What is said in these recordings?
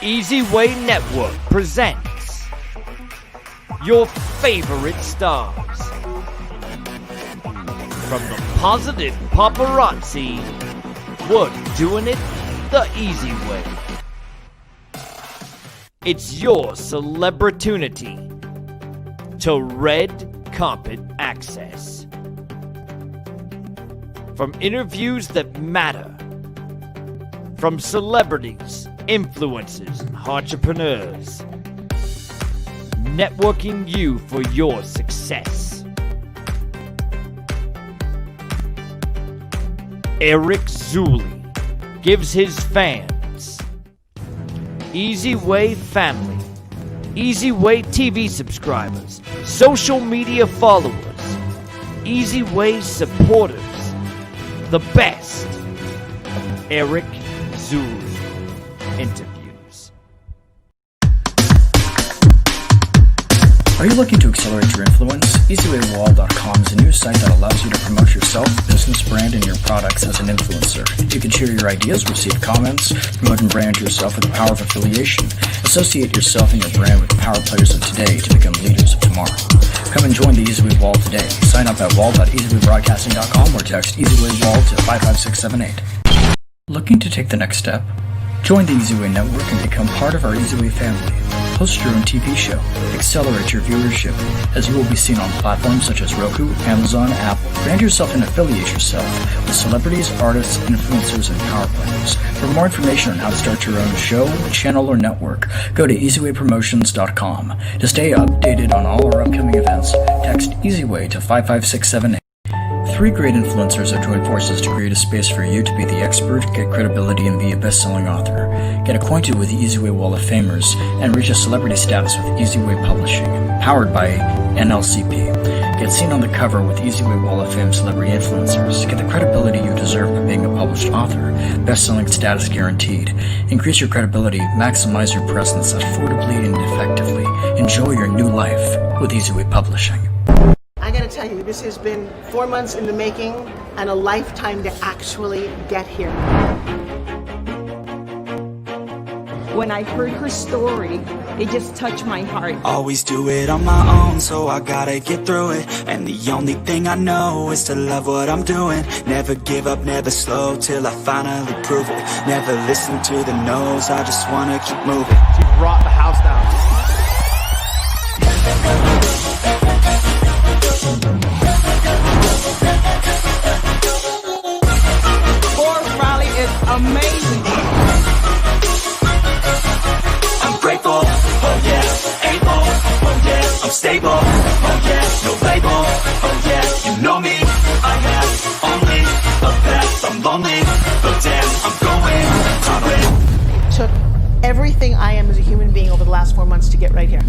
Easy Way Network presents your favorite stars. From the positive paparazzi, we're doing it the easy way. It's your celebritunity to red carpet access. From interviews that matter, from celebrities, influencers, and entrepreneurs, networking you for your success. Eric Zulli gives his fans Easy Way family, Easy Way TV subscribers, social media followers, Easy Way supporters, the best of Eric Zulli interviews. Are you looking to accelerate your influence? EasyWayWall.com is a new site that allows you to promote yourself, business brand, and your products as an influencer. You can share your ideas, receive comments, promote and brand yourself with the power of affiliation. Associate yourself and your brand with the power players of today to become leaders of tomorrow. Come and join the EasyWay Wall today. Sign up at wall.easywaybroadcasting.com or text EasyWayWall to 55678. Looking to take the next step? Join the EasyWay Network and become part of our EasyWay family. Host your own TV show. Accelerate your viewership, as you will be seen on platforms such as Roku, Amazon, Apple. Brand yourself and affiliate yourself with celebrities, artists, influencers, and power players. For more information on how to start your own show, channel, or network, go to easywaypromotions.com. To stay updated on all our upcoming events, text EasyWay to 55678. 3 great influencers have joined forces to create a space for you to be the expert, get credibility, and be a best-selling author. Get acquainted with the EasyWay Wall of Famers and reach a celebrity status with EasyWay Publishing, powered by NLCP. Get seen on the cover with EasyWay Wall of Fame celebrity influencers. Get the credibility you deserve by being a published author, best-selling status guaranteed. Increase your credibility, maximize your presence affordably and effectively. Enjoy your new life with EasyWay Publishing. I gotta tell you, this has been 4 months in the making and a lifetime to actually get here. When I heard her story, it just touched my heart. Always do it on my own, so I gotta get through it. And the only thing I know is to love what I'm doing. Never give up, never slow, till I finally prove it. Never listen to the no's, I just wanna keep moving. She brought the house down. Amazing. I'm grateful, oh yeah, able, oh yeah, I'm stable, oh yeah, no label, oh yeah, you know me, I have only the best, I'm lonely, but damn, I'm going, Took everything I am as a human being over the last 4 months to get right here.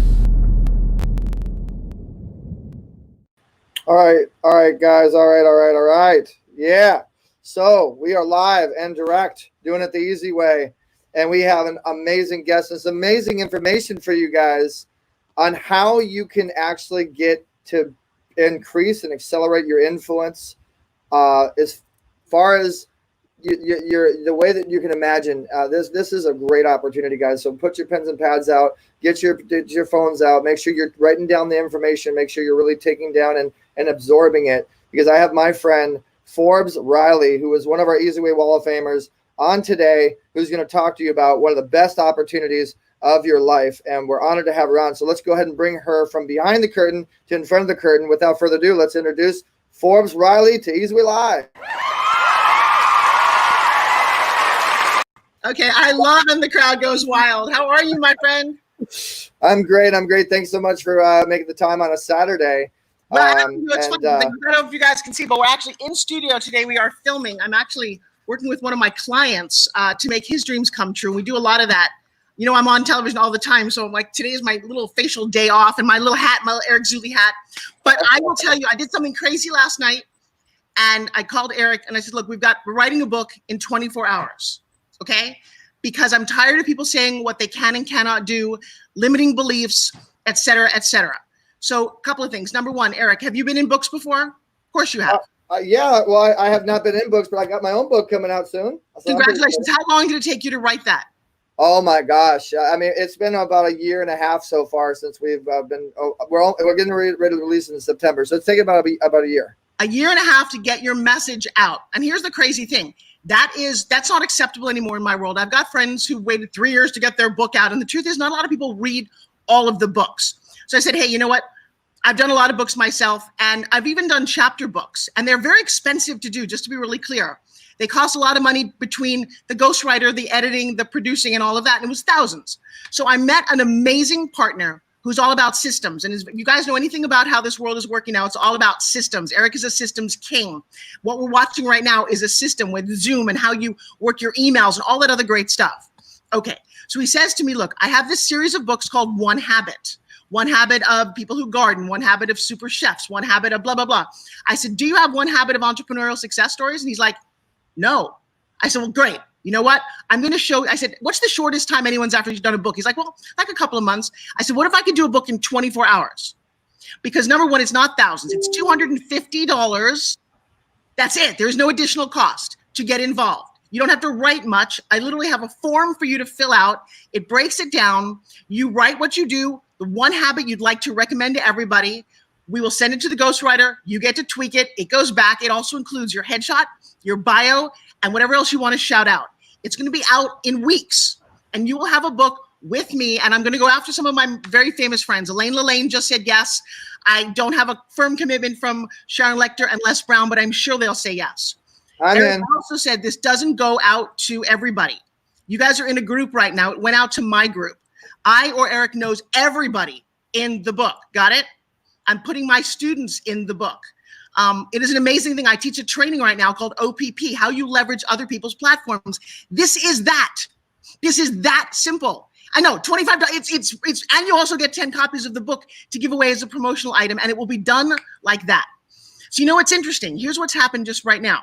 All right, guys. All right. Yeah. So we are live and direct, doing it the easy way. And we have an amazing guest and some amazing information for you guys on how you can actually get to increase and accelerate your influence as far as the way that you can imagine. This is a great opportunity, guys. So put your pens and pads out, get your phones out, make sure you're writing down the information, make sure you're really taking down and absorbing it, because I have my friend Forbes Riley, who is one of our EasyWay Wall of Famers, on today, who's going to talk to you about one of the best opportunities of your life. And we're honored to have her on. So let's go ahead and bring her from behind the curtain to in front of the curtain. Without further ado, let's introduce Forbes Riley to EasyWay Live. Okay, I love when the crowd goes wild. How are you, my friend? I'm great. Thanks so much for making the time on a Saturday. Well, I don't know if you guys can see, but we're actually in studio today. We are filming. I'm actually working with one of my clients to make his dreams come true. We do a lot of that. You know, I'm on television all the time, so like today is my little facial day off and my little hat, my little Eric Zulli hat. But I will tell you, I did something crazy last night, and I called Eric and I said, look, we're writing a book in 24 hours, okay? Because I'm tired of people saying what they can and cannot do, limiting beliefs, et cetera, et cetera. So a couple of things. Number one, Eric, have you been in books before? Of course you have. Yeah, well, I have not been in books, but I got my own book coming out soon. So congratulations. How long did it take you to write that? Oh my gosh. I mean, it's been about a year and a half so far since we've been, we're getting ready to release in September. So it's taken about a year. A year and a half to get your message out. And here's the crazy thing. That's not acceptable anymore in my world. I've got friends who waited 3 years to get their book out. And the truth is not a lot of people read all of the books. So I said, hey, you know what? I've done a lot of books myself, and I've even done chapter books, and they're very expensive to do, just to be really clear. They cost a lot of money between the ghostwriter, the editing, the producing, and all of that, and it was thousands. So I met an amazing partner who's all about systems. And if you guys know anything about how this world is working now, it's all about systems. Eric is a systems king. What we're watching right now is a system with Zoom and how you work your emails and all that other great stuff. Okay, so he says to me, look, I have this series of books called One Habit. One habit of people who garden, one habit of super chefs, one habit of blah, blah, blah. I said, do you have one habit of entrepreneurial success stories? And he's like, no. I said, well, great. You know what? I'm going to show, I said, what's the shortest time anyone's actually done a book? He's like, well, like a couple of months. I said, what if I could do a book in 24 hours? Because number one, it's not thousands. It's $250. That's it. There's no additional cost to get involved. You don't have to write much. I literally have a form for you to fill out. It breaks it down. You write what you do, the one habit you'd like to recommend to everybody. We will send it to the ghostwriter. You get to tweak it. It goes back. It also includes your headshot, your bio, and whatever else you want to shout out. It's going to be out in weeks, and you will have a book with me, and I'm going to go after some of my very famous friends. Elaine Lelaine just said yes. I don't have a firm commitment from Sharon Lecter and Les Brown, but I'm sure they'll say yes. Eric also said this doesn't go out to everybody. You guys are in a group right now. It went out to my group. I or Eric knows everybody in the book. Got it? I'm putting my students in the book. It is an amazing thing. I teach a training right now called OPP, how you leverage other people's platforms. This is that. This is that simple. I know, $25. It's and you also get 10 copies of the book to give away as a promotional item, and it will be done like that. So you know what's interesting? Here's what's happened just right now.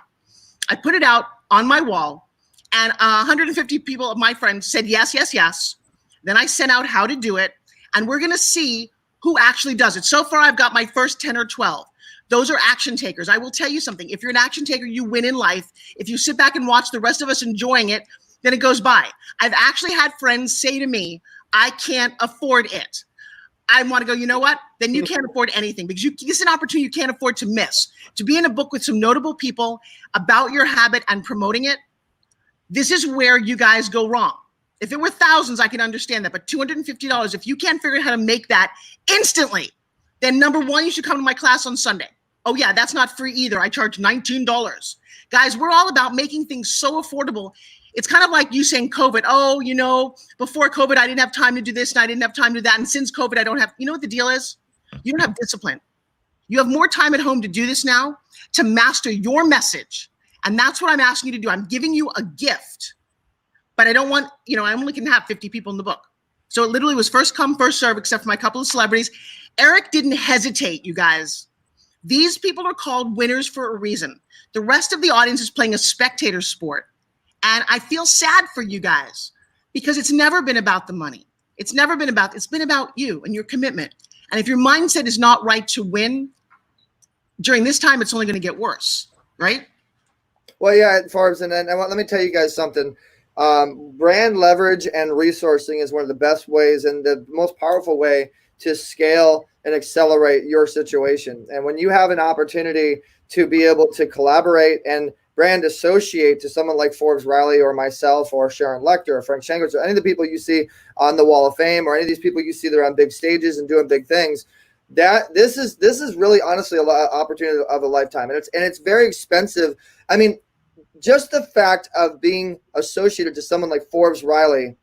I put it out on my wall, and 150 people of my friends said yes, yes, yes. Then I sent out how to do it, and we're going to see who actually does it. So far, I've got my first 10 or 12. Those are action takers. I will tell you something. If you're an action taker, you win in life. If you sit back and watch the rest of us enjoying it, then it goes by. I've actually had friends say to me, I can't afford it. I want to go, you know what? Then you can't afford anything, because this is an opportunity you can't afford to miss. To be in a book with some notable people about your habit and promoting it, this is where you guys go wrong. If it were thousands, I can understand that, but $250, if you can't figure out how to make that instantly, then number one, you should come to my class on Sunday. Oh yeah, that's not free either. I charge $19. Guys, we're all about making things so affordable. It's kind of like you saying COVID. Oh, you know, before COVID, I didn't have time to do this and I didn't have time to do that. And since COVID, I don't have, you know what the deal is? You don't have discipline. You have more time at home to do this now, to master your message. And that's what I'm asking you to do. I'm giving you a gift, but I don't want, you know, I only can have 50 people in the book. So it literally was first come, first serve, except for my couple of celebrities. Eric didn't hesitate, you guys. These people are called winners for a reason. The rest of the audience is playing a spectator sport. And I feel sad for you guys, because it's never been about the money. It's never been about, it's been about you and your commitment. And if your mindset is not right to win, during this time, it's only going to get worse, right? Well, yeah, Forbes, and let me tell you guys something. Brand leverage and resourcing is one of the best ways and the most powerful way to scale and accelerate your situation. And when you have an opportunity to be able to collaborate and brand associate to someone like Forbes Riley or myself or Sharon Lecter or Frank Shankwitz or any of the people you see on the Wall of Fame or any of these people you see that are on big stages and doing big things, that this is really honestly an opportunity of a lifetime. And it's very expensive. I mean, just the fact of being associated to someone like Forbes Riley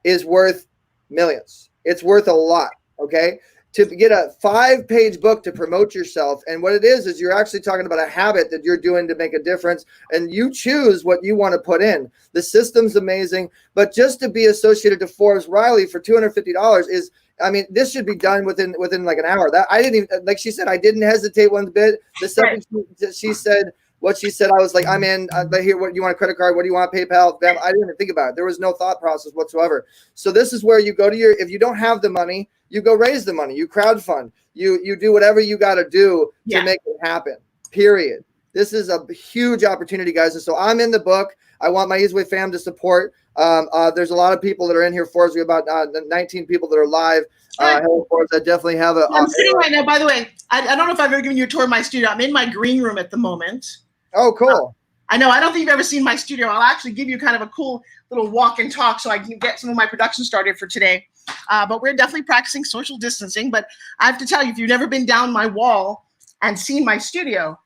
is worth millions. It's worth a lot. Okay. To get a 5-page book to promote yourself. And what it is you're actually talking about a habit that you're doing to make a difference. And you choose what you want to put in. The system's amazing. But just to be associated to Forbes Riley for $250 is, I mean, this should be done within like an hour. That I didn't even, like she said, I didn't hesitate one bit. The second she said what she said, I was like, I'm in. Here, what you want, a credit card? What do you want, PayPal? I didn't even think about it. There was no thought process whatsoever. So this is where you go to if you don't have the money, you go raise the money, you crowdfund, you do whatever you got to do to make it happen, period. This is a huge opportunity, guys. And so I'm in the book. I want my Easy Way fam to support. There's a lot of people that are in here for us. We have about 19 people that are live. Hello, Forbes. I definitely have a. I'm sitting right now. By the way, I don't know if I've ever given you a tour of my studio. I'm in my green room at the moment. Oh, cool. I know. I don't think you've ever seen my studio. I'll actually give you kind of a cool little walk and talk so I can get some of my production started for today. But we're definitely practicing social distancing. But I have to tell you, if you've never been down my wall and seen my studio.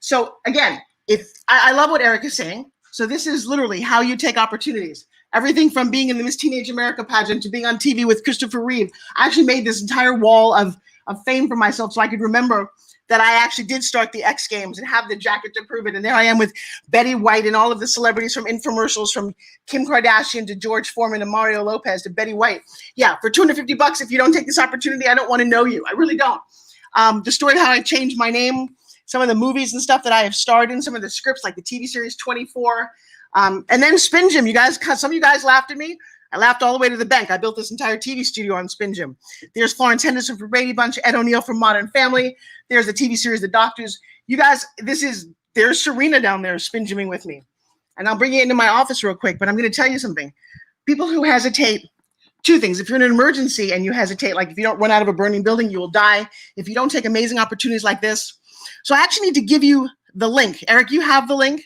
So again, if I love what Eric is saying. So this is literally how you take opportunities. Everything from being in the Miss Teenage America pageant to being on TV with Christopher Reeve. I actually made this entire wall of fame for myself so I could remember that I actually did start the X Games and have the jacket to prove it. And there I am with Betty White and all of the celebrities from infomercials, from Kim Kardashian to George Foreman to Mario Lopez to Betty White. Yeah, for $250, if you don't take this opportunity, I don't want to know you. I really don't. The story of how I changed my name, some of the movies and stuff that I have starred in, some of the scripts like the TV series 24, and then Spin Gym. You guys, some of you guys laughed at me. I laughed all the way to the bank. I built this entire TV studio on Spin Gym. There's Florence Henderson from Brady Bunch, Ed O'Neill from Modern Family. There's the TV series The Doctors. You guys, there's Serena down there spin gymming with me. And I'll bring you into my office real quick, but I'm going to tell you something. People who hesitate, two things. If you're in an emergency and you hesitate, like if you don't run out of a burning building, you will die. If you don't take amazing opportunities like this. So I actually need to give you the link. Eric, you have the link?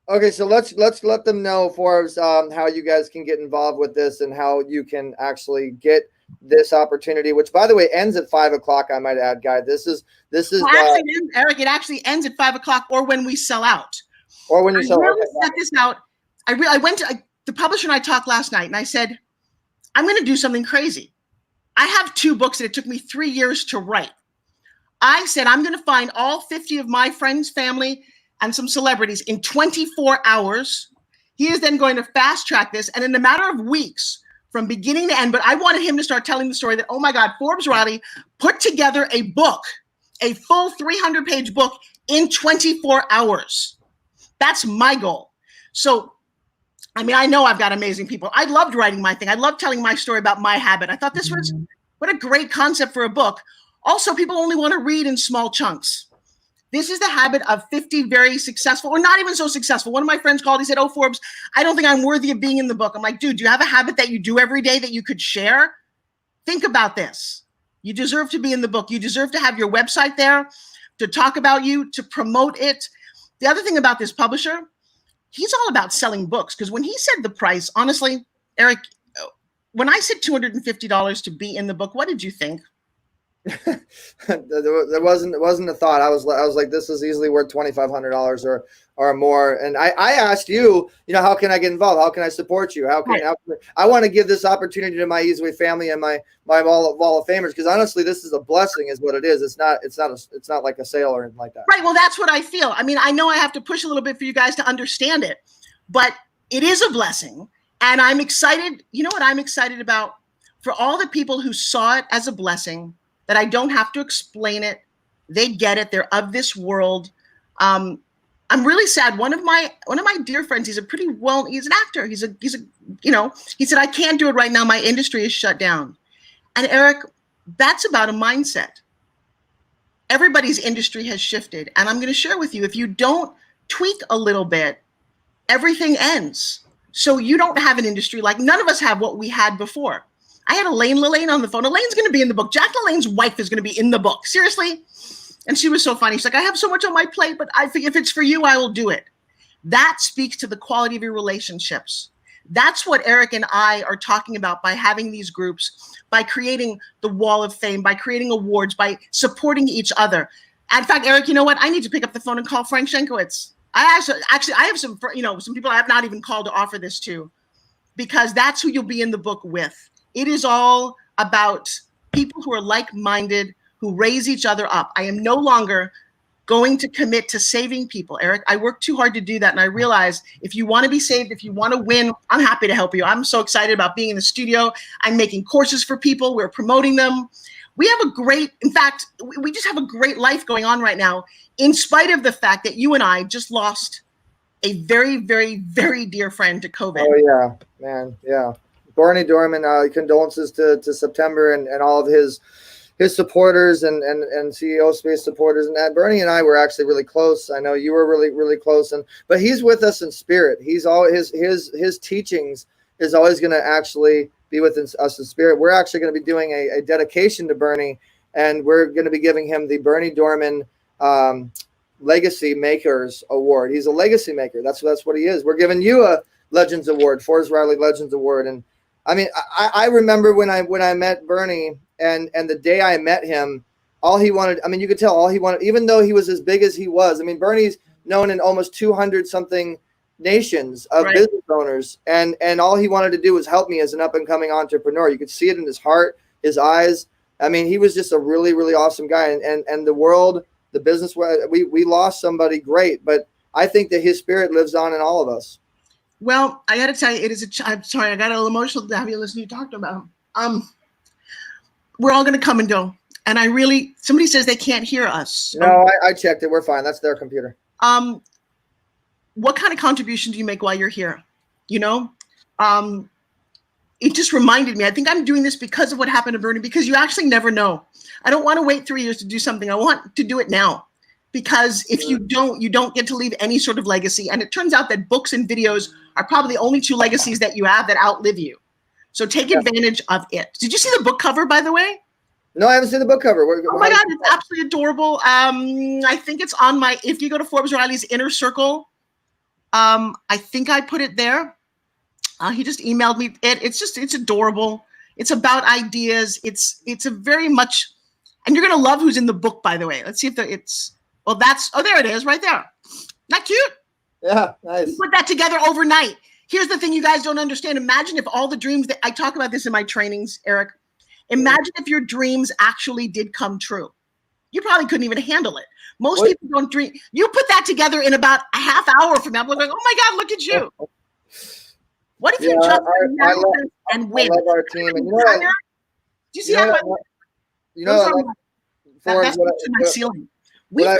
Okay, so let's let them know, Forbes, how you guys can get involved with this and how you can actually get this opportunity, which, by the way, ends at 5 o'clock. I might add, guy. This is Eric. It actually ends at 5 o'clock, or when we sell out. Or when you sell out. I really set this out. I went to the publisher and I talked last night, and I said, I'm going to do something crazy. I have 2 books that it took me 3 years to write. I said I'm going to find all 50 of my friends, family, and some celebrities in 24 hours. He is then going to fast track this, and in a matter of weeks, from beginning to end, but I wanted him to start telling the story that, oh my God, Forbes Riley put together a book, a full 300-page book in 24 hours. That's my goal. So, I mean, I know I've got amazing people. I loved writing my thing. I loved telling my story about my habit. I thought this was, what a great concept for a book. Also, people only want to read in small chunks. This is the habit of 50 very successful, or not even so successful. One of my friends called, he said, oh, Forbes, I don't think I'm worthy of being in the book. I'm like, dude, do you have a habit that you do every day that you could share? Think about this. You deserve to be in the book. You deserve to have your website there to talk about you, to promote it. The other thing about this publisher, he's all about selling books, because when he said the price, honestly, Eric, when I said $250 to be in the book, what did you think? There wasn't a thought. I was like, this is easily worth $2,500 or more. And I asked you, how can I get involved? How can I support you? I want to give this opportunity to my Easy Way family and my wall of famers, because honestly, this is a blessing, is what it is. It's not like a sale or anything like that. Right. Well, that's what I feel. I mean, I know I have to push a little bit for you guys to understand it, but it is a blessing, and I'm excited. You know what I'm excited about? For all the people who saw it as a blessing, that I don't have to explain it. They get it. They're of this world. I'm really sad. One of my dear friends, he's an actor. He said, I can't do it right now. My industry is shut down. And Eric, that's about a mindset. Everybody's industry has shifted. And I'm going to share with you, if you don't tweak a little bit, everything ends. So you don't have an industry like none of us have what we had before. I had Elaine on the phone. Elaine's going to be in the book. Jack LaLanne's wife is going to be in the book. Seriously. And she was so funny. She's like, I have so much on my plate, but I think if it's for you, I will do it. That speaks to the quality of your relationships. That's what Eric and I are talking about by having these groups, by creating the Wall of Fame, by creating awards, by supporting each other. In fact, Eric, you know what? I need to pick up the phone and call Frank Schenkowitz. I have some people I have not even called to offer this to, because that's who you'll be in the book with. It is all about people who are like-minded, who raise each other up. I am no longer going to commit to saving people, Eric. I worked too hard to do that, and I realized if you want to be saved, if you want to win, I'm happy to help you. I'm so excited about being in the studio. I'm making courses for people. We're promoting them. We have we just have a great life going on right now, in spite of the fact that you and I just lost a very, very, very dear friend to COVID. Oh, yeah, man, yeah. Barney Dorman, condolences to September and all of his his supporters and CEO space supporters, and Bernie and I were actually really close. I know you were really close, but he's with us in spirit. He's all his teachings is always going to actually be with us in spirit. We're actually going to be doing a dedication to Bernie, and we're going to be giving him the Bernie Dorman Legacy Makers Award. He's a legacy maker. That's what he is. We're giving you a Legends Award, Forbes Riley Legends Award. And I mean, I remember when I met Bernie, and the day I met him, all he wanted, I mean, you could tell all he wanted, even though he was as big as he was. I mean, Bernie's known in almost 200 something nations of business owners, and all he wanted to do was help me as an up and coming entrepreneur. You could see it in his heart, his eyes. I mean, he was just a really awesome guy, and the world, the business, we lost somebody great, but I think that his spirit lives on in all of us. Well, I got to tell you, I'm sorry, I got a little emotional to have you listen to you talk about him. We're all going to come and go, and somebody says they can't hear us. No, I checked it. We're fine. That's their computer. What kind of contribution do you make while you're here? You know, it just reminded me, I think I'm doing this because of what happened to Bernie, because you actually never know. I don't want to wait 3 years to do something. I want to do it now, because if you don't get to leave any sort of legacy. And it turns out that books and videos are probably the only two legacies that you have that outlive you. So take advantage of it. Did you see the book cover, by the way? No, I haven't seen the book cover. Oh my God, it's absolutely adorable. I think it's on if you go to Forbes Riley's Inner Circle, I think I put it there. He just emailed me it. It's adorable. It's about ideas. It's a very much, and you're going to love who's in the book, by the way. Let's see if there it is right there. Not cute? Yeah, nice. You put that together overnight. Here's the thing you guys don't understand. Imagine if all the dreams that I talk about this in my trainings, Eric. Imagine if your dreams actually did come true. You probably couldn't even handle it. Most people don't dream. You put that togetger in about a half hour from now. I'm like, oh my God, look at you. What if you jump and win? I love our team. And do you see how that's my ceiling. We're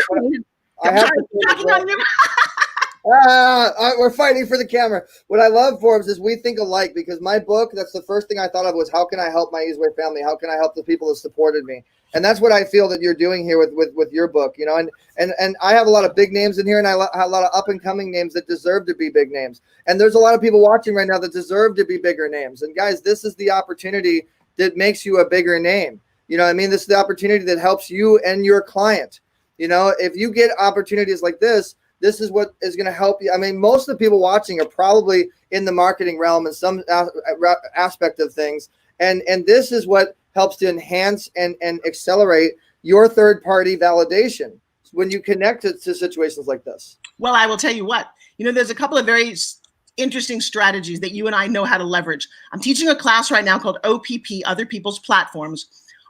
fighting for the camera. What I love, Forbes, is we think alike, because my book, that's the first thing I thought of was, how can I help my Easyway family? How can I help the people that supported me? And that's what I feel that you're doing here with your book, you know, and I have a lot of big names in here, and I have a lot of up and coming names that deserve to be big names. And there's a lot of people watching right now that deserve to be bigger names. And guys, this is the opportunity that makes you a bigger name. You know what I mean? This is the opportunity that helps you and your client. You know, if you get opportunities like this is what is going to help you. I mean, most of the people watching are probably in the marketing realm in some aspect of things. And this is what helps to enhance and accelerate your third-party validation when you connect it to situations like this. Well, I will tell you what, you know, there's a couple of very interesting strategies that you and I know how to leverage. I'm teaching a class right now called OPP, Other People's Platforms,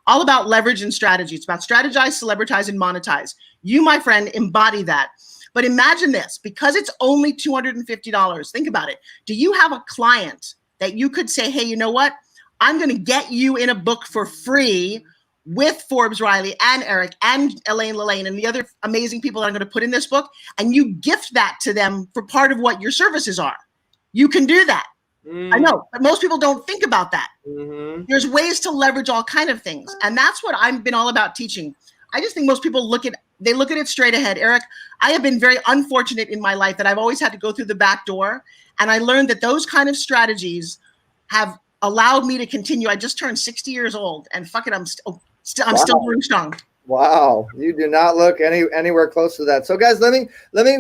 all about leverage and strategy. It's about strategize, celebritize, and monetize. You, my friend, embody that. But imagine this, because it's only $250, think about it. Do you have a client that you could say, hey, you know what? I'm going to get you in a book for free with Forbes Riley and Eric and Elaine Lelaine and the other amazing people that I'm going to put in this book, and you gift that to them for part of what your services are. You can do that. I know, but most people don't think about that. There's ways to leverage all kind of things. And that's what I've been all about teaching. I just think most people look at it straight ahead. Eric, I have been very unfortunate in my life that I've always had to go through the back door. And I learned that those kind of strategies have allowed me to continue. I just turned 60 years old, and fuck it, I'm still going strong. Wow, you do not look anywhere close to that. So guys, let me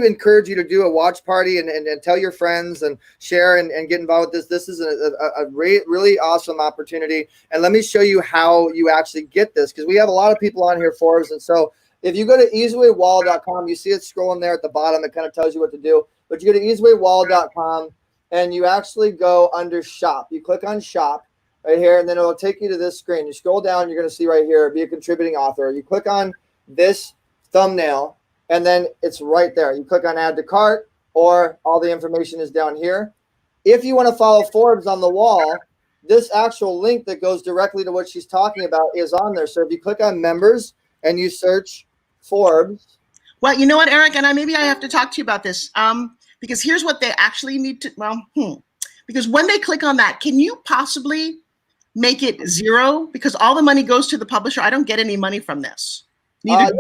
encourage you to do a watch party and tell your friends and share and get involved with this. This is a really awesome opportunity. And let me show you how you actually get this, because we have a lot of people on here for us. And so if you go to easywaywall.com, you see it scrolling there at the bottom. It kind of tells you what to do. But you go to easywaywall.com and you actually go under shop. You click on shop right here, and then it'll take you to this screen. You scroll down, you're going to see right here, be a contributing author. You click on this thumbnail, and then it's right there. You click on add to cart, or all the information is down here. If you want to follow Forbes on the wall, this actual link that goes directly to what she's talking about is on there. So if you click on members and you search Forbes. Well, you know what, Eric, and maybe I have to talk to you about this, because here's what they actually need to, because when they click on that, can you possibly make it 0 because all the money goes to the publisher. I don't get any money from this. Neither.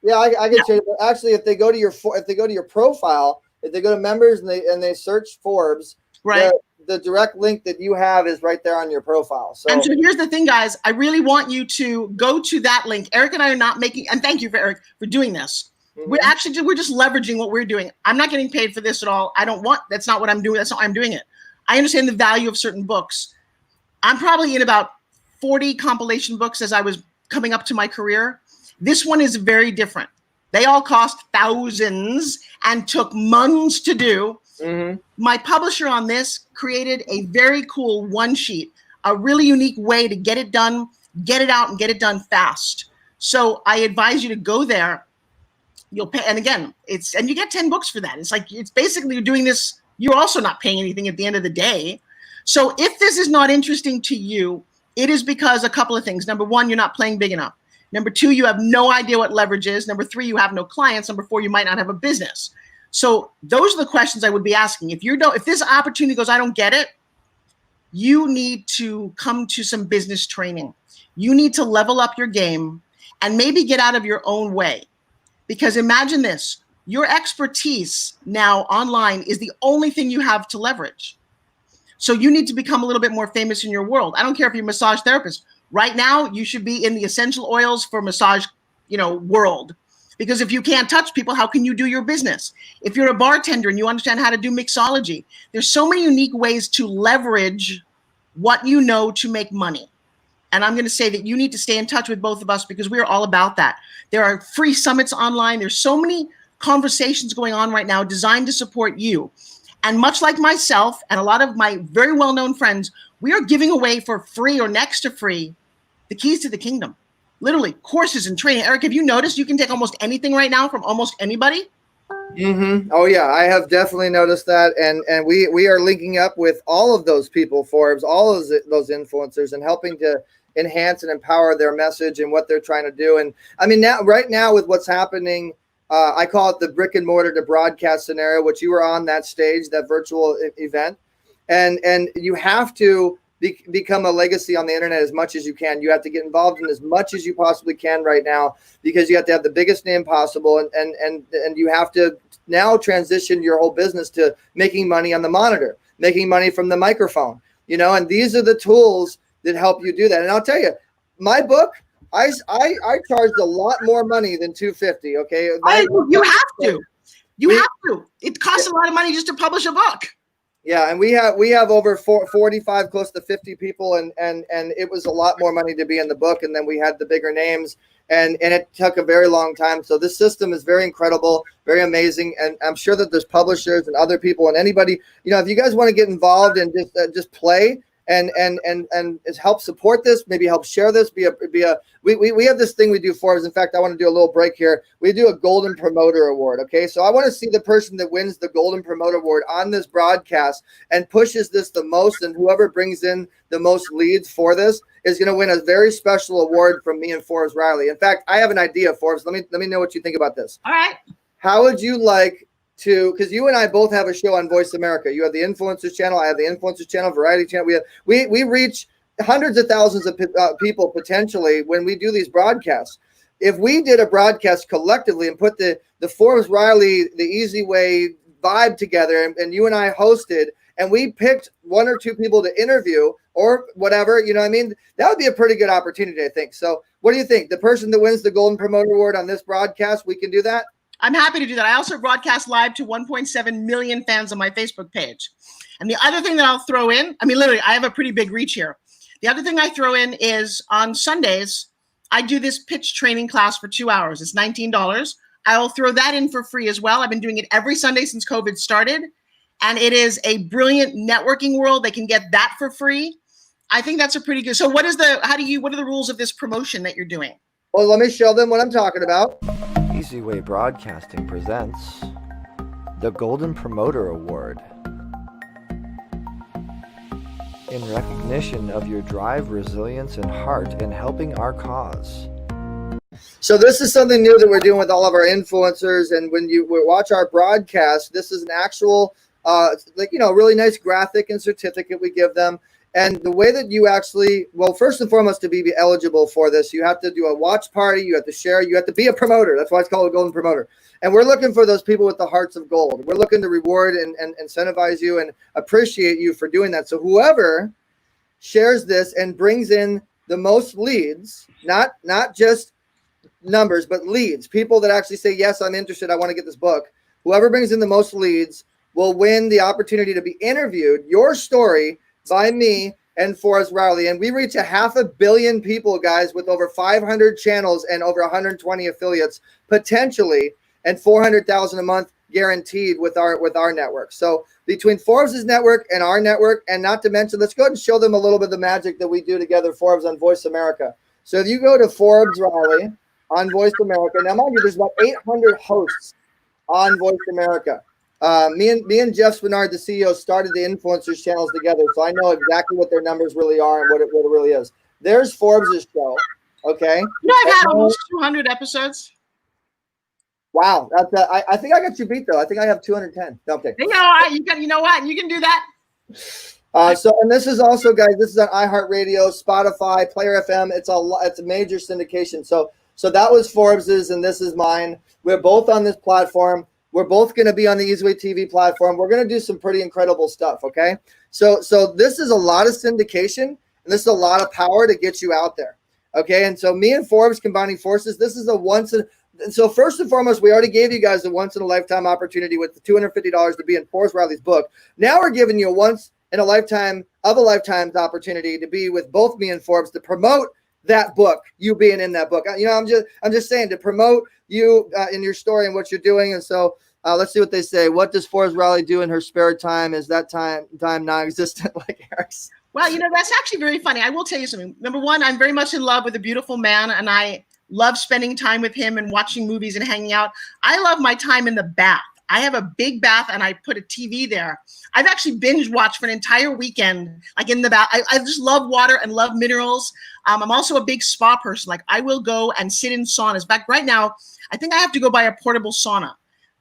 Yeah, I get you. But actually, if they go to your profile, if they go to members and they search Forbes, right, the direct link that you have is right there on your profile. So, and so here's the thing, guys. I really want you to go to that link. Eric and I are not making, and thank you for Eric for doing this. We're just leveraging what we're doing. I'm not getting paid for this at all. That's not what I'm doing. That's not why I'm doing it. I understand the value of certain books. I'm probably in about 40 compilation books as I was coming up to my career. This one is very different. They all cost thousands and took months to do. My publisher on this created a very cool one sheet, a really unique way to get it done, get it out, and get it done fast. So I advise you to go there. You'll pay, and again, and you get 10 books for that. It's basically you're doing this. You're also not paying anything at the end of the day. So if this is not interesting to you, it is because a couple of things. Number one, you're not playing big enough. Number two, you have no idea what leverage is. Number three, you have no clients. Number four, you might not have a business. So those are the questions I would be asking. If this opportunity goes, I don't get it, you need to come to some business training. You need to level up your game and maybe get out of your own way. Because imagine this, your expertise now online is the only thing you have to leverage. So you need to become a little bit more famous in your world. I don't care if you're a massage therapist. Right now, you should be in the essential oils for massage, world. Because if you can't touch people, how can you do your business? If you're a bartender and you understand how to do mixology, there's so many unique ways to leverage what you know to make money. And I'm going to say that you need to stay in touch with both of us because we are all about that. There are free summits online. There's so many conversations going on right now designed to support you. And much like myself and a lot of my very well-known friends, we are giving away for free or next to free the keys to the kingdom. Literally, courses and training. Eric, have you noticed you can take almost anything right now from almost anybody? Oh yeah, I have definitely noticed that, and we are linking up with all of those people, Forbes, all of those influencers, and helping to enhance and empower their message and what they're trying to do. And I mean, right now with what's happening, I call it the brick and mortar to broadcast scenario, which you were on that stage, that virtual event, and you have to become a legacy on the internet as much as you can. You have to get involved in as much as you possibly can right now, because you have to have the biggest name possible, and you have to now transition your whole business to making money on the monitor, making money from the microphone, and these are the tools that help you do that. And I'll tell you, my book, I charged a lot more money than $250. Okay, you have to. You have to. It costs a lot of money just to publish a book. Yeah, and we have over 45, close to 50 people, and it was a lot more money to be in the book, and then we had the bigger names, and it took a very long time. So this system is very incredible, very amazing, and I'm sure that there's publishers and other people and anybody, if you guys want to get involved and just play and help support this, maybe help share this, we have this thing we do for us. In fact, I want to do a little break here. We do a Golden Promoter Award. Okay, so I want to see the person that wins the Golden Promoter Award on this broadcast and pushes this the most, and whoever brings in the most leads for this is going to win a very special award from me and Forbes Riley. In fact, I have an idea, Forbes. Let me know what you think about this. All right. How would you like to, because you and I both have a show on Voice America. You have the Influencers channel. I have the Influencers channel, Variety channel. We reach hundreds of thousands of people potentially when we do these broadcasts. If we did a broadcast collectively and put the Forbes Riley, the Easy Way vibe together, and you and I hosted, and we picked one or two people to interview or whatever, that would be a pretty good opportunity, I think. So what do you think? The person that wins the Golden Promoter Award on this broadcast, we can do that? I'm happy to do that. I also broadcast live to 1.7 million fans on my Facebook page. And the other thing that I'll throw in, literally, I have a pretty big reach here. The other thing I throw in is on Sundays, I do this pitch training class for 2 hours. It's $19. I'll throw that in for free as well. I've been doing it every Sunday since COVID started. And it is a brilliant networking world. They can get that for free. I think that's a pretty good. So what are the rules of this promotion that you're doing? Well, let me show them what I'm talking about. Easy Way Broadcasting presents the Golden Promoter Award. In recognition of your drive, resilience, and heart in helping our cause. So this is something new that we're doing with all of our influencers. And when you watch our broadcast, this is an actual, really nice graphic and certificate we give them. And the way that you actually, well, first and foremost, to be eligible for this, you have to do a watch party, you have to share, you have to be a promoter. That's why it's called a golden promoter. And we're looking for those people with the hearts of gold. We're looking to reward and incentivize you and appreciate you for doing that. So whoever shares this and brings in the most leads, not just numbers, but leads, people that actually say, yes, I'm interested, I want to get this book. Whoever brings in the most leads will win the opportunity to be interviewed, your story, by me and Forbes Riley. And we reach 500 million people, guys, with over 500 channels and over 120 affiliates potentially, and 400,000 a month guaranteed with our network. So between Forbes' network and our network, and not to mention, let's go ahead and show them a little bit of the magic that we do together, Forbes on Voice America. So if you go to Forbes Riley on Voice America, now mind you, there's about 800 hosts on Voice America. Me and Jeff Spinard, the CEO, started the influencers channels together, so I know exactly what their numbers really are and what it really is. There's Forbes' show, okay? You know, I've had almost 200 episodes. Wow, that's I think I got you beat though. I think I have 210. No, okay. You know what? You can do that. So, and this is also, guys, this is on iHeartRadio, Spotify, Player FM. It's a major syndication. So that was Forbes's, and this is mine. We're both on this platform. We're both going to be on the Easyway TV platform. We're going to do some pretty incredible stuff, okay? So this is a lot of syndication, and this is a lot of power to get you out there, okay? And so me and Forbes combining forces, this is and so first and foremost, we already gave you guys the once-in-a-lifetime opportunity with the $250 to be in Forbes Riley's book. Now we're giving you a once-in-a-lifetime of a lifetime's opportunity to be with both me and Forbes to promote that book, you being in that book. You know, I'm just saying, to promote you in your story and what you're doing. And so let's see what they say. What does Forbes Riley do in her spare time? Is that time non-existent like Eric's? Well, you know, that's actually very funny. I will tell you something. Number one, I'm very much in love with a beautiful man, and I love spending time with him and watching movies and hanging out. I love my time in the bath. I have a big bath and I put a TV there. I've actually binge watched for an entire weekend, like in the bath. I just love water and love minerals. I'm also a big spa person. Like, I will go and sit in saunas. In fact, right now, I think I have to go buy a portable sauna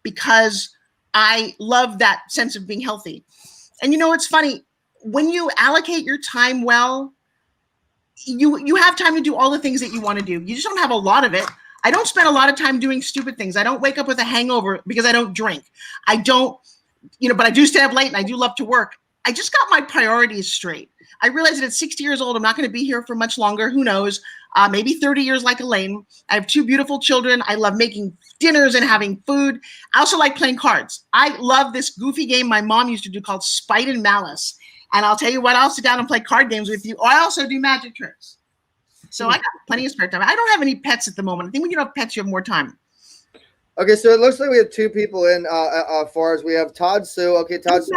because I love that sense of being healthy. And you know, it's funny, when you allocate your time well, you have time to do all the things that you want to do. You just don't have a lot of it. I don't spend a lot of time doing stupid things. I don't wake up with a hangover because I don't drink. I don't, but I do stay up late and I do love to work. I just got my priorities straight. I realized that at 60 years old, I'm not going to be here for much longer. Who knows? Maybe 30 years like Elaine. I have 2 beautiful children. I love making dinners and having food. I also like playing cards. I love this goofy game my mom used to do called Spite and Malice. And I'll tell you what, I'll sit down and play card games with you. I also do magic tricks. So I got plenty of spare time. I don't have any pets at the moment. I think when you don't have pets, you have more time. Okay, so it looks like we have 2 people in for us. We have Todd Sue. Okay, Todd Sue,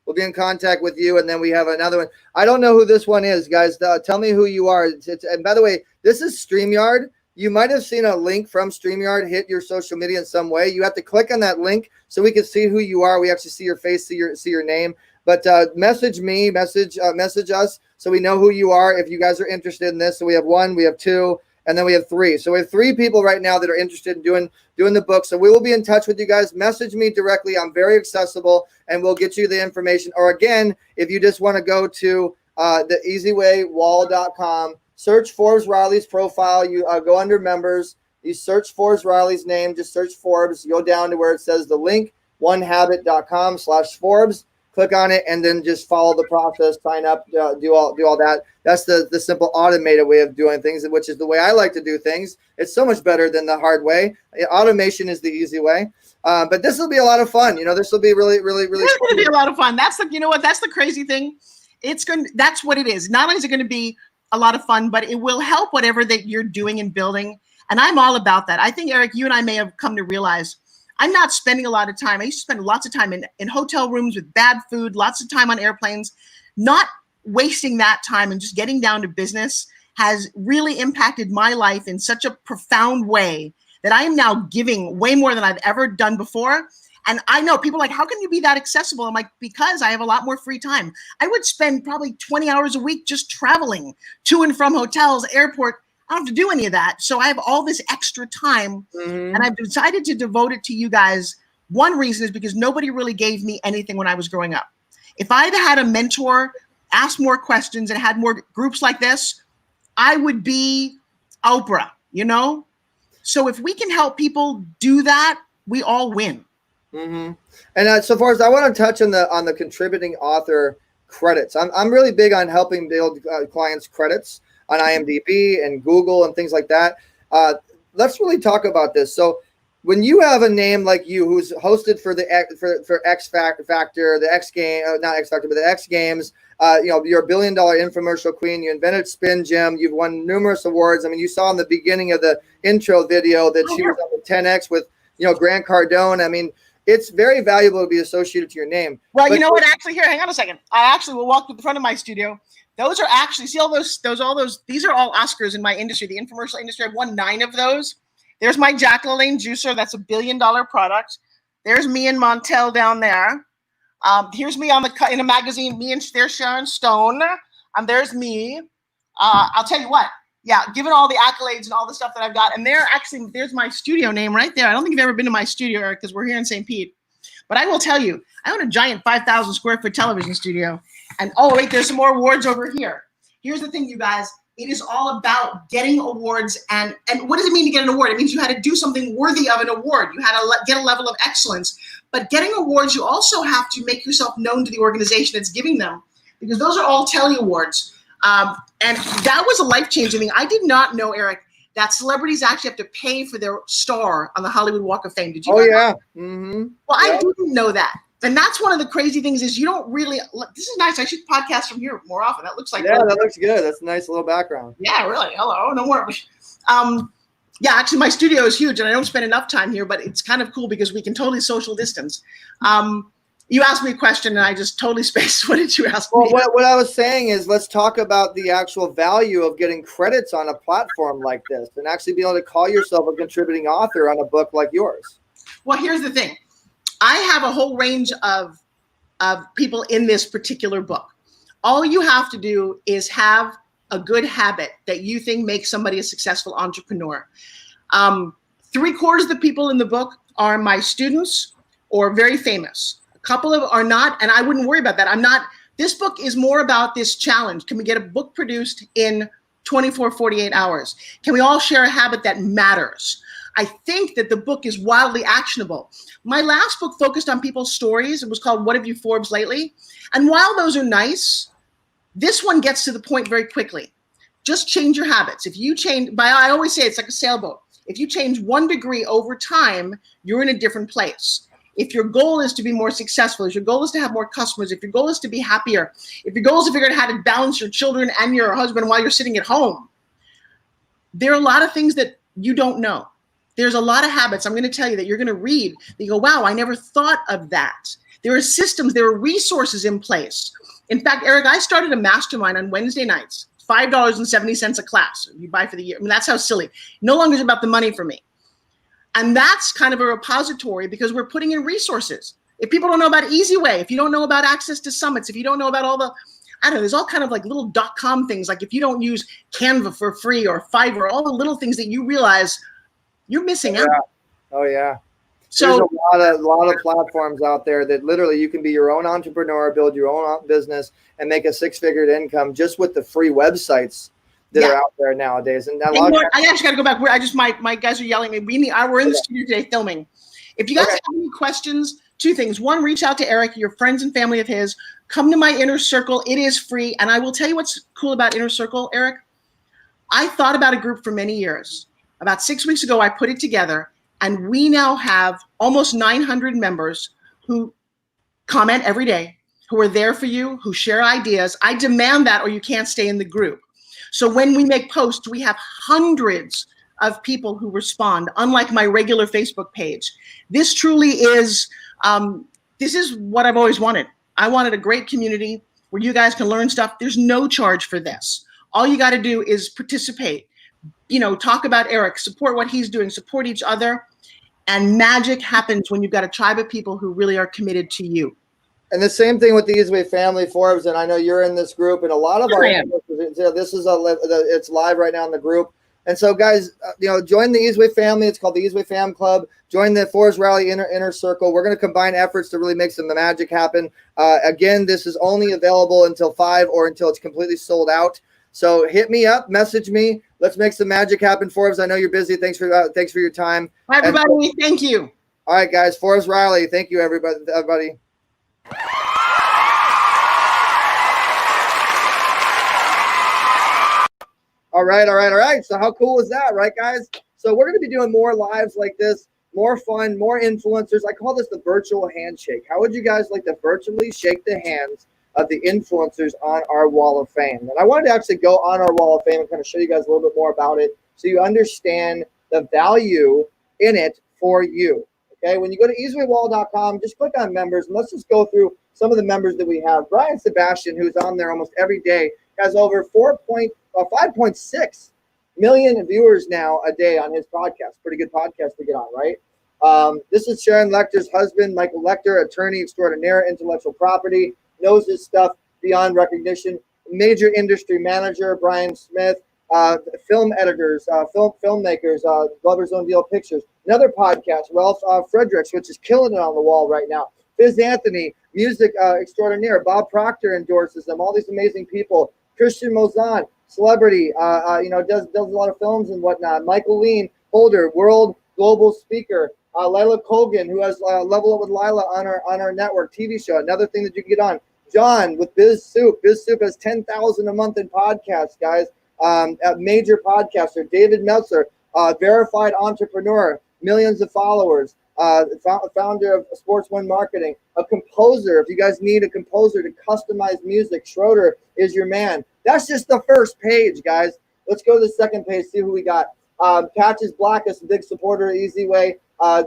we'll be in contact with you. And then we have another one. I don't know who this one is, guys. Tell me who you are. And by the way, this is StreamYard. You might have seen a link from StreamYard hit your social media in some way. You have to click on that link so we can see who you are. We actually see your face, see your name. But message me, message us so we know who you are if you guys are interested in this. So we have 1, we have 2, and then we have 3. So we have 3 people right now that are interested in doing the book. So we will be in touch with you guys. Message me directly. I'm very accessible, and we'll get you the information. Or again, if you just want to go to the easywaywall.com, search Forbes Riley's profile. You go under members. You search Forbes Riley's name. Just search Forbes. Go down to where it says the link, onehabit.com/Forbes. Click on it and then just follow the process, sign up, do all that. That's the simple automated way of doing things, which is the way I like to do things. It's so much better than the hard way. Automation is the easy way. But this will be a lot of fun. This will be really, really, really It's going to be a lot of fun. That's that's the crazy thing. That's what it is. Not only is it going to be a lot of fun, but it will help whatever that you're doing and building. And I'm all about that. I think, Eric, you and I may have come to realize I'm not spending a lot of time. I used to spend lots of time in hotel rooms with bad food, lots of time on airplanes. Not wasting that time and just getting down to business has really impacted my life in such a profound way that I am now giving way more than I've ever done before. And I know people are like, how can you be that accessible? I'm like, because I have a lot more free time. I would spend probably 20 hours a week just traveling to and from hotels, airport. I don't have to do any of that. So I have all this extra time, and I've decided to devote it to you guys. One reason is because nobody really gave me anything when I was growing up. If I'd had a mentor asked more questions and had more groups like this, I would be Oprah, you know? So if we can help people do that, we all win. Mm-hmm. And so far as I want to touch on the contributing author credits, I'm really big on helping build clients credits on IMDb and Google and things like that. Let's really talk about this. So when you have a name like you, who's hosted for the X Factor, the X Game, not X Factor, but the X Games, you're a $1 billion infomercial queen. You invented Spin Gym. You've won numerous awards. I mean, you saw in the beginning of the intro video that she was on the 10X with, Grant Cardone. I mean, it's very valuable to be associated to your name. Well, you know what? Actually, here, hang on a second. I actually will walk to the front of my studio. Those are actually, see all those, these are all Oscars in my industry, the infomercial industry. I've won 9 of those. There's my Jack LaLanne juicer. That's $1 billion product. There's me and Montel down there. Here's me in a magazine. There's Sharon Stone. There's me. I'll tell you what. Yeah, given all the accolades and all the stuff that I've got, and there's my studio name right there. I don't think you've ever been to my studio, Eric, because we're here in St. Pete. But I will tell you, I own a giant 5,000 square foot television studio. And oh wait, there's some more awards over here. Here's the thing, you guys. It is all about getting awards. And what does it mean to get an award? It means you had to do something worthy of an award. You had to get a level of excellence. But getting awards, you also have to make yourself known to the organization that's giving them, because those are all Telly Awards. And that was a life-changing thing. I did not know, Eric, that celebrities actually have to pay for their star on the Hollywood Walk of Fame. Did you know that? Mm-hmm. Well, I didn't know that. And that's one of the crazy things is you don't really, this is nice. I should podcast from here more often. That looks like. Yeah, that looks good. That's a nice little background. Yeah, really. Hello. No more. Yeah, actually my studio is huge and I don't spend enough time here, but it's kind of cool because we can totally social distance. You asked me a question and I just totally spaced. What did you ask me? Well, what I was saying is let's talk about the actual value of getting credits on a platform like this and actually be able to call yourself a contributing author on a book like yours. Well, here's the thing. I have a whole range of people in this particular book. All you have to do is have a good habit that you think makes somebody a successful entrepreneur. 3/4 of the people in the book are my students or very famous. A couple of are not, and I wouldn't worry about that. This book is more about this challenge. Can we get a book produced in 24, 48 hours? Can we all share a habit that matters? I think that the book is wildly actionable. My last book focused on people's stories. It was called What Have You Forbes Lately? And while those are nice, this one gets to the point very quickly. Just change your habits. If you change, I always say it's like a sailboat. If you change 1 degree over time, you're in a different place. If your goal is to be more successful, if your goal is to have more customers, if your goal is to be happier, if your goal is to figure out how to balance your children and your husband while you're sitting at home, there are a lot of things that you don't know. There's a lot of habits I'm going to tell you that you're going to read. You go, wow, I never thought of that. There are systems, there are resources in place. In fact, Eric, I started a mastermind on Wednesday nights, $5.70 a class you buy for the year. I mean, that's how silly. No longer is it about the money for me. And that's kind of a repository because we're putting in resources. If people don't know about Easy Way, if you don't know about access to summits, if you don't know about all the, I don't know, there's all kind of like little .com things. Like if you don't use Canva for free or Fiverr, all the little things that you realize you're missing out. Oh yeah. So there's a lot of platforms out there that literally you can be your own entrepreneur, build your own business, and make a 6-figure income just with the free websites that are out there nowadays. And I actually got to go back. My guys are yelling at me. We're in the studio today filming. If you guys have any questions, 2 things. 1, reach out to Eric, your friends and family of his. Come to my Inner Circle. It is free. And I will tell you what's cool about Inner Circle, Eric. I thought about a group for many years. About 6 weeks ago, I put it together, and we now have almost 900 members who comment every day, who are there for you, who share ideas. I demand that or you can't stay in the group. So when we make posts, we have hundreds of people who respond, unlike my regular Facebook page. This truly is, this is what I've always wanted. I wanted a great community where you guys can learn stuff. There's no charge for this. All you got to do is participate. Talk about Eric, support what he's doing, support each other. And magic happens when you've got a tribe of people who really are committed to you. And the same thing with the Easy Way Family Forbes. And I know you're in this group and a lot of our, this is it's live right now in the group. And so, guys, join the Easyway family. It's called the Easyway Fam Club. Join the Forest Rally inner circle. We're going to combine efforts to really make some magic happen. Again, this is only available until 5 or until it's completely sold out. So hit me up, message me. Let's make some magic happen, Forbes. I know you're busy. Thanks for your time. Bye, everybody. Thank you. All right, guys. Forest Riley. Thank you, everybody. All right. So how cool is that, right, guys? So we're going to be doing more lives like this, more fun, more influencers. I call this the virtual handshake. How would you guys like to virtually shake the hands of the influencers on our Wall of Fame? And I wanted to actually go on our Wall of Fame and kind of show you guys a little bit more about it so you understand the value in it for you. Okay, when you go to easywaywall.com, just click on members, and let's just go through some of the members that we have. Brian Sebastian, who's on there almost every day, has over 5.6 million viewers now a day on his podcast. Pretty good podcast to get on, right? This is Sharon Lecter's husband, Michael Lecter, attorney extraordinaire, intellectual property, knows his stuff beyond recognition. Major industry manager, Brian Smith, film editors, filmmakers, Glover's Own Deal Pictures. Another podcast, Ralph Fredericks, which is killing it on the wall right now. Fizz Anthony, music extraordinaire. Bob Proctor endorses them. All these amazing people. Christian Mozan, celebrity, does a lot of films and whatnot. Michael Lean Holder, world global speaker. Lila Colgan, who has Level Up with Lila on our network TV show. Another thing that you can get on. John with Biz Soup. Biz Soup has 10,000 a month in podcasts, guys. A major podcaster. David Meltzer, verified entrepreneur, millions of followers. Founder of Sports One Marketing, a composer. If you guys need a composer to customize music, Schroeder is your man. That's just the first page, guys. Let's go to the second page, see who we got. Patches Blackus, a big supporter of Easy Way.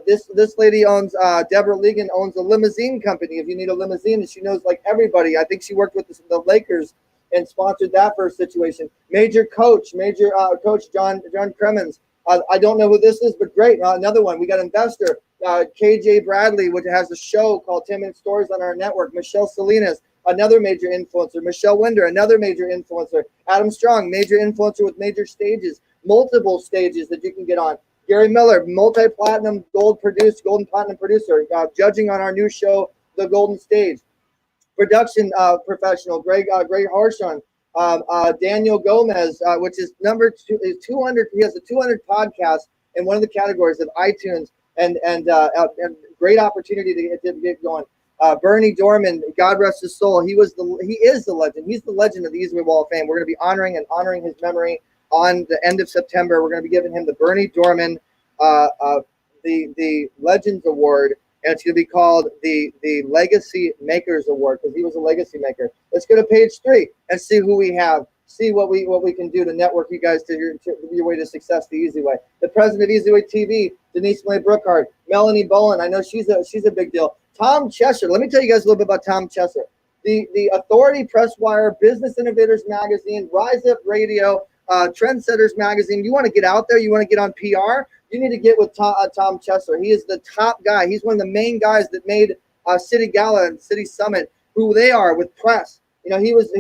This lady owns, Deborah Legan owns a limousine company. If you need a limousine, and she knows like everybody. I think she worked with the Lakers and sponsored that first situation. Major coach John Cremens. I don't know who this is, but great. Another one. We got investor. KJ Bradley, which has a show called 10 Minute Stories on our network. Michelle Salinas, another major influencer. Michelle Winder, another major influencer. Adam Strong, major influencer with major stages, multiple stages that you can get on. Gary Miller, multi-platinum golden platinum producer, judging on our new show, The Golden Stage. Production professional, Greg Harshon. Daniel Gomez, which is number 200. He has a 200 podcast in one of the categories of iTunes, and great opportunity to get going. Bernie Dorman, God rest his soul. He is the legend. He's the legend of the Easyway Wall of Fame. We're going to be honoring his memory on the end of September. We're going to be giving him the Bernie Dorman, the Legends Award. And it's going to be called the Legacy Makers Award because he was a legacy maker. Let's go to page 3 and see who we have. See what we can do to network you guys to your way to success the easy way. The president of Easy Way TV, Denise May Brookhart, Melanie Bowen. I know she's a big deal. Tom Cheshire. Let me tell you guys a little bit about Tom Cheshire. The Authority Press Wire, Business Innovators Magazine, Rise Up Radio, Trendsetters Magazine. You want to get out there? You want to get on PR? You need to get with Tom Cheshire. He is the top guy. He's one of the main guys that made City Gala and City Summit who they are with press. You know, he was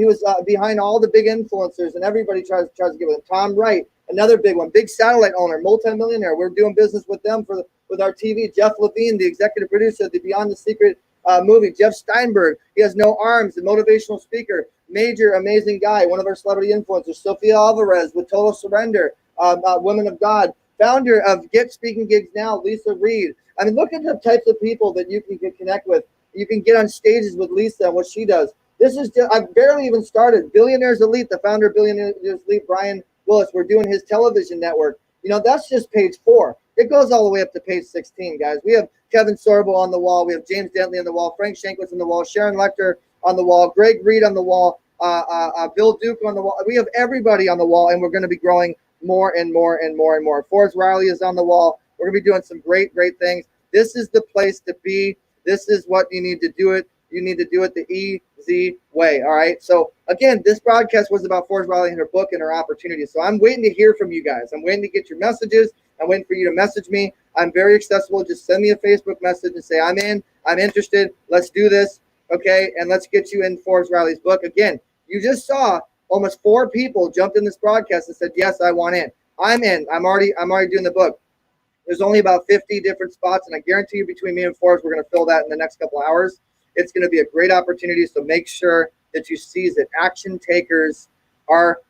behind all the big influencers, and everybody tries to get with him. Tom Wright, another big one, big satellite owner, multimillionaire. We're doing business with them with our TV. Jeff Levine, the executive producer of the Beyond the Secret movie. Jeff Steinberg, he has no arms, a motivational speaker, major, amazing guy, one of our celebrity influencers. Sophia Alvarez with Total Surrender, Women of God, founder of Get Speaking Gigs Now, Lisa Reed. I mean, look at the types of people that you can connect with. You can get on stages with Lisa and what she does. This is just, I've barely even started. Billionaires Elite, the founder of Billionaires Elite, Brian Willis. We're doing his television network. You know, that's just page 4. It goes all the way up to page 16, guys. We have Kevin Sorbo on the wall. We have James Dentley on the wall. Frank Shankwitz on the wall. Sharon Lecter on the wall. Greg Reed on the wall. Bill Duke on the wall. We have everybody on the wall, and we're going to be growing more and more and more and more. Forrest Riley is on the wall. We're going to be doing some great things. This is the place to be. This is what you need to do it. You need to do it the easy way, all right? So, again, this broadcast was about Forrest Riley and her book and her opportunities. So I'm waiting to hear from you guys. I'm waiting to get your messages. I'm waiting for you to message me. I'm very accessible. Just send me a Facebook message and say, I'm in, I'm interested. Let's do this, okay? And let's get you in Forrest Riley's book. Again, you just saw almost 4 people jumped in this broadcast and said, yes, I want in. I'm in. I'm already doing the book. There's only about 50 different spots, and I guarantee you between me and Forbes, we're going to fill that in the next couple of hours. It's going to be a great opportunity, so make sure that you seize it. Action takers are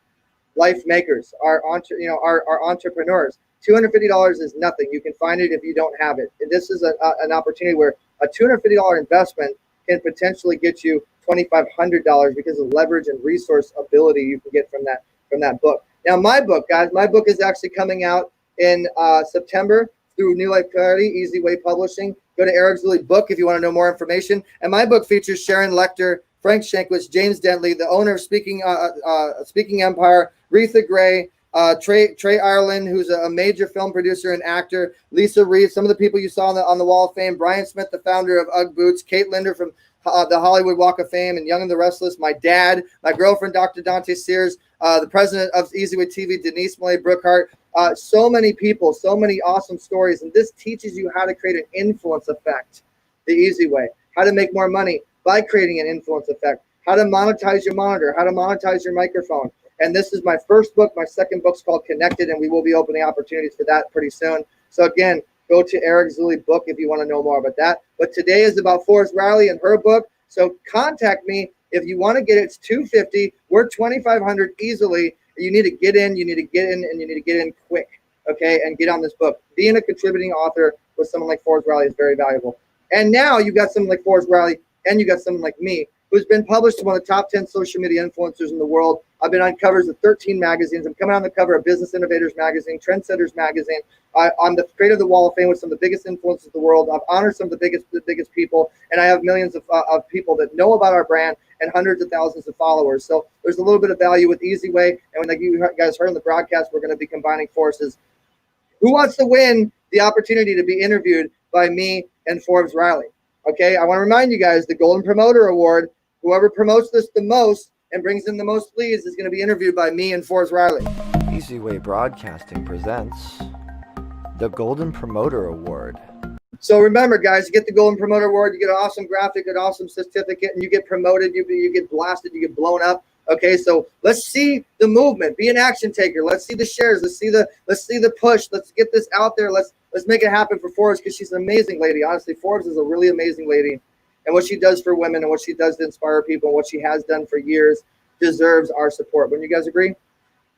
life makers, are entrepreneurs. $250 is nothing. You can find it if you don't have it. And this is an opportunity where a $250 investment can potentially get you $2,500 because of leverage and resource ability you can get from that book. Now, my book, guys, my book is actually coming out in September through New Life Clarity, Easy Way Publishing. Go to Eric Zuley Book if you want to know more information. And my book features Sharon Lecter, Frank Shankwitz, James Dentley, the owner of Speaking Empire, Retha Gray, Trey Ireland, who's a major film producer and actor, Lisa Reed, some of the people you saw on the Wall of Fame, Brian Smith, the founder of UGG Boots, Kate Linder from the Hollywood Walk of Fame, and Young and the Restless, my dad, my girlfriend, Dr. Dante Sears, the president of Easy Way TV, Denise Millay Brookhart, so many people, so many awesome stories. And this teaches you how to create an influence effect the easy way, how to make more money by creating an influence effect, how to monetize your monitor, how to monetize your microphone. And this is my first book. My second book's called Connected, and we will be opening opportunities for that pretty soon. So again, go to Eric Zuley Book if you want to know more about that. But today is about Forbes Riley and her book. So contact me if you want to get it. It's $250. We're $2,500 easily. You need to get in. You need to get in, and you need to get in quick. Okay, and get on this book. Being a contributing author with someone like Forbes Riley is very valuable. And now you've got someone like Forbes Riley, and you got someone like me, who's been published as one of the top 10 social media influencers in the world. I've been on covers of 13 magazines. I'm coming on the cover of Business Innovators Magazine, Trendsetters Magazine. I'm the creator of the Wall of Fame with some of the biggest influencers in the world. I've honored some of the biggest people, and I have millions of people that know about our brand and hundreds of thousands of followers. So there's a little bit of value with Easy Way. And like you guys heard in the broadcast, we're going to be combining forces. Who wants to win the opportunity to be interviewed by me and Forbes Riley? Okay, I want to remind you guys, the Golden Promoter Award, whoever promotes this the most and brings in the most leads is going to be interviewed by me and Forbes Riley. Easy Way Broadcasting presents the Golden Promoter Award. So remember, guys, you get the Golden Promoter Award, you get an awesome graphic, an awesome certificate, and you get promoted, you get blasted, you get blown up. Okay, so let's see the movement. Be an action taker. Let's see the shares. Let's see the push. Let's get this out there. Let's make it happen for Forbes, because she's an amazing lady. Honestly, Forbes is a really amazing lady. And what she does for women and what she does to inspire people and what she has done for years deserves our support. Wouldn't you guys agree?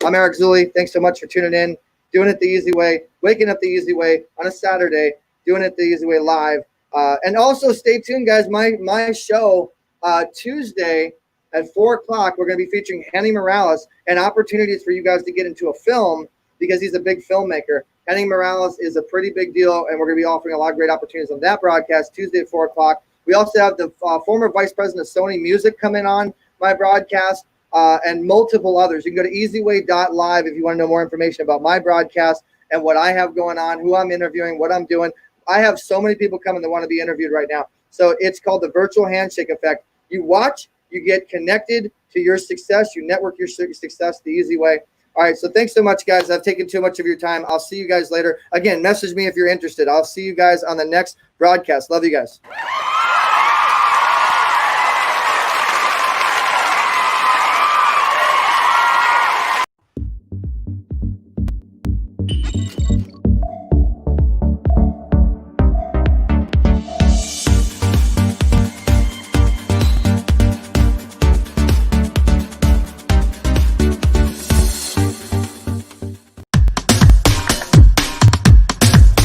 I'm Eric Zuley. Thanks so much for tuning in. Doing it the easy way. Waking up the easy way on a Saturday. Doing it the easy way live. And also stay tuned, guys. My show Tuesday at 4 o'clock, we're going to be featuring Henny Morales and opportunities for you guys to get into a film, because he's a big filmmaker. Henny Morales is a pretty big deal, and we're going to be offering a lot of great opportunities on that broadcast Tuesday at 4 o'clock. We also have the former vice president of Sony Music coming on my broadcast, and multiple others. You can go to easyway.live if you want to know more information about my broadcast and what I have going on, who I'm interviewing, what I'm doing. I have so many people coming that want to be interviewed right now. So it's called the virtual handshake effect. You watch, you get connected to your success, you network your success the easy way. All right, so thanks so much, guys. I've taken too much of your time. I'll see you guys later. Again, message me if you're interested. I'll see you guys on the next broadcast. Love you guys.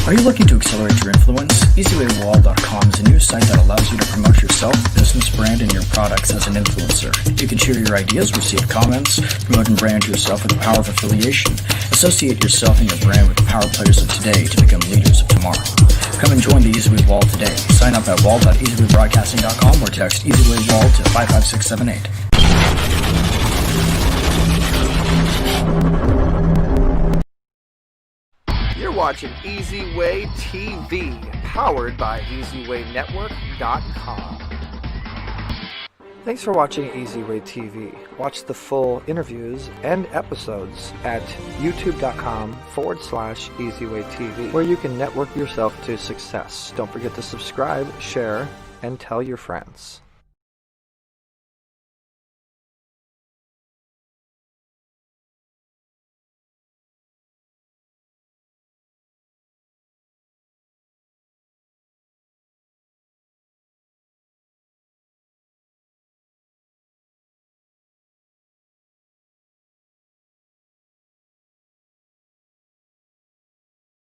Are you looking to accelerate your influence? EasyWayWall.com is a new site that allows you to promote yourself, business, brand, and your products as an influencer. You can share your ideas, receive comments, promote and brand yourself with the power of affiliation. Associate yourself and your brand with the power players of today to become leaders of tomorrow. Come and join the EasyWay Wall today. Sign up at wall.easywaybroadcasting.com or text EasyWayWall to 55678. You're watching Easy Way TV, powered by EasyWayNetwork.com. Thanks for watching Easy Way TV. Watch the full interviews and episodes at youtube.com/EasyWayTV, where you can network yourself to success. Don't forget to subscribe, share, and tell your friends.